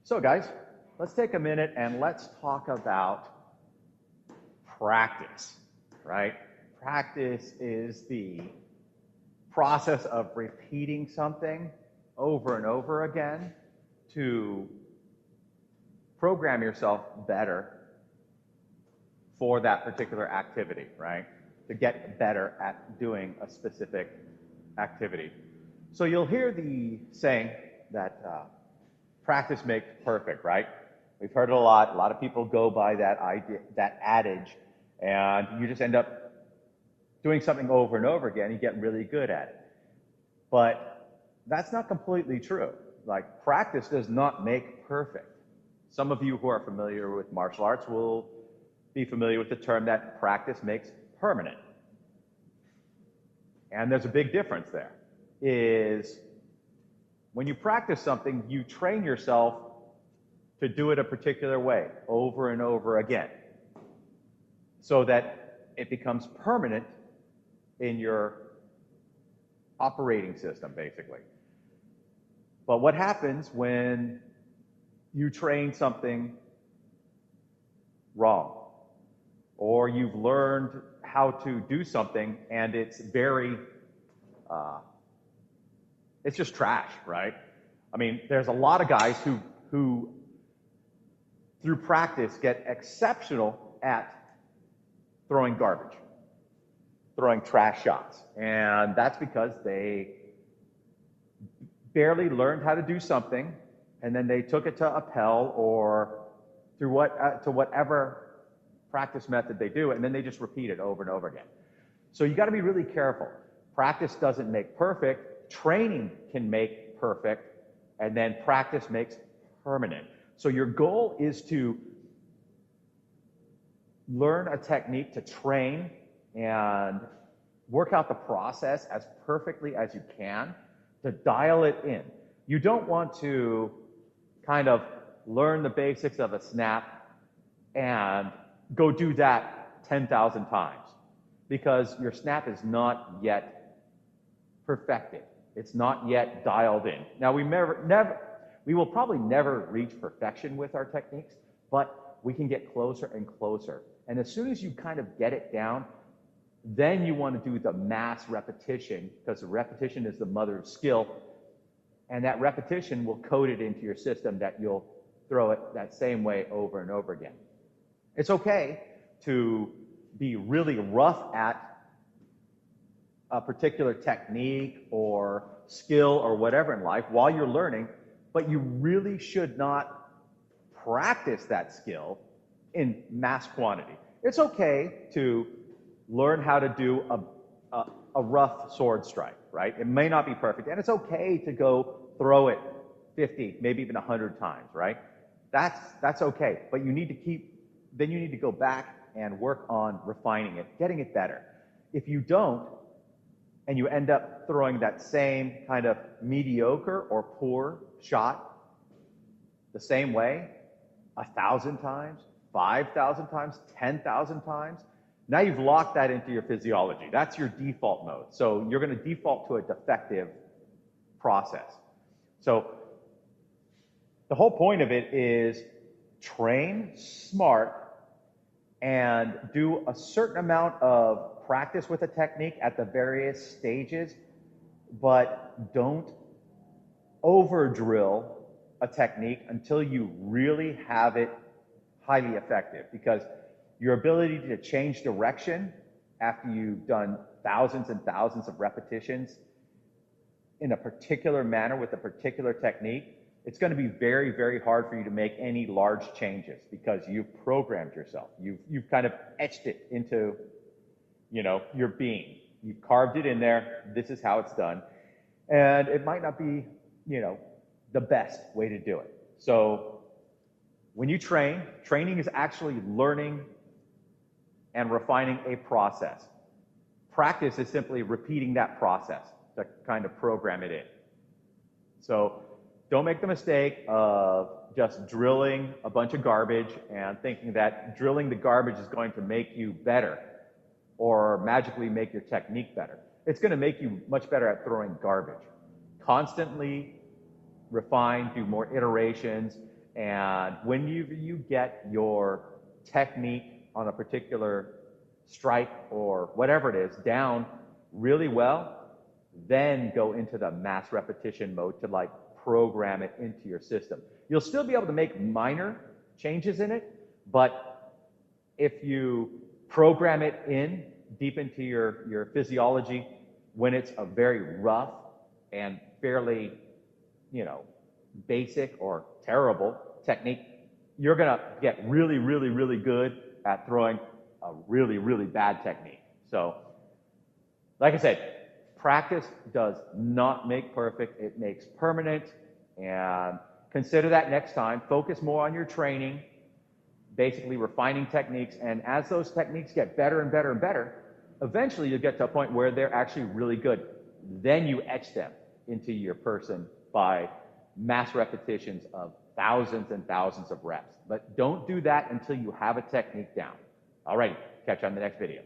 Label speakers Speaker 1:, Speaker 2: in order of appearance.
Speaker 1: So guys, let's take a minute and let's talk about practice, right? Practice is the process of repeating something over and over again to program yourself better for that particular activity, right? To get better at doing a specific activity. So you'll hear the saying that practice makes perfect, right? We've heard it a lot. A lot of people go by that idea, that adage, and you just end up doing something over and over again. You get really good at it. But that's not completely true. Like, practice does not make perfect. Some of you who are familiar with martial arts will be familiar with the term that practice makes permanent. And there's a big difference there. Is when you practice something, you train yourself to do it a particular way over and over again so that it becomes permanent in your operating system, basically. But what happens when you train something wrong, or you've learned how to do something and it's very it's just trash, right? I mean, there's a lot of guys who through practice get exceptional at throwing garbage, throwing trash shots. And that's because they barely learned how to do something, and then they took it to a Pell or through whatever practice method they do, and then they just repeat it over and over again. So you got to be really careful. Practice doesn't make perfect. Training can make perfect, and then practice makes permanent. So your goal is to learn a technique to train and work out the process as perfectly as you can, to dial it in. You don't want to kind of learn the basics of a snap and go do that 10,000 times, because your snap is not yet perfected. It's not yet dialed in. Now, we will probably never reach perfection with our techniques, but we can get closer and closer. And as soon as you kind of get it down, then you want to do the mass repetition, because the repetition is the mother of skill, and that repetition will code it into your system that you'll throw it that same way over and over again. It's okay to be really rough at a particular technique or skill or whatever in life while you're learning, but you really should not practice that skill in mass quantity. It's okay to learn how to do a rough sword strike, right? It may not be perfect, and it's okay to go throw it 50, maybe even 100 times, right? That's okay, but you need to go back and work on refining it, getting it better. If you don't, and you end up throwing that same kind of mediocre or poor shot the same way 1,000 times, 5,000 times, 10,000 times, now you've locked that into your physiology. That's your default mode. So you're going to default to a defective process. So the whole point of it is train smart and do a certain amount of practice with a technique at the various stages, but don't over-drill a technique until you really have it highly effective, because your ability to change direction after you've done thousands and thousands of repetitions in a particular manner with a particular technique, it's going to be very, very hard for you to make any large changes, because you've programmed yourself. You've kind of etched it into, your being. You've carved it in there. This is how it's done. And it might not be, the best way to do it. So when you training is actually learning and refining a process. Practice is simply repeating that process to kind of program it in. So don't make the mistake of just drilling a bunch of garbage and thinking that drilling the garbage is going to make you better or magically make your technique better. It's going to make you much better at throwing garbage. Constantly refine, do more iterations, And when you get your technique on a particular strike or whatever it is down really well, then go into the mass repetition mode to like program it into your system. You'll still be able to make minor changes in it, but if you program it in deep into your physiology when it's a very rough and fairly, basic or terrible technique, you're gonna get really, really, really good at throwing a really, really bad technique. So, like I said, practice does not make perfect, it makes permanent, and consider that next time. Focus more on your training, basically refining techniques, and as those techniques get better and better and better, eventually you'll get to a point where they're actually really good. Then you etch them into your person by mass repetitions of thousands and thousands of reps. But don't do that until you have a technique down. All right, catch you on the next video.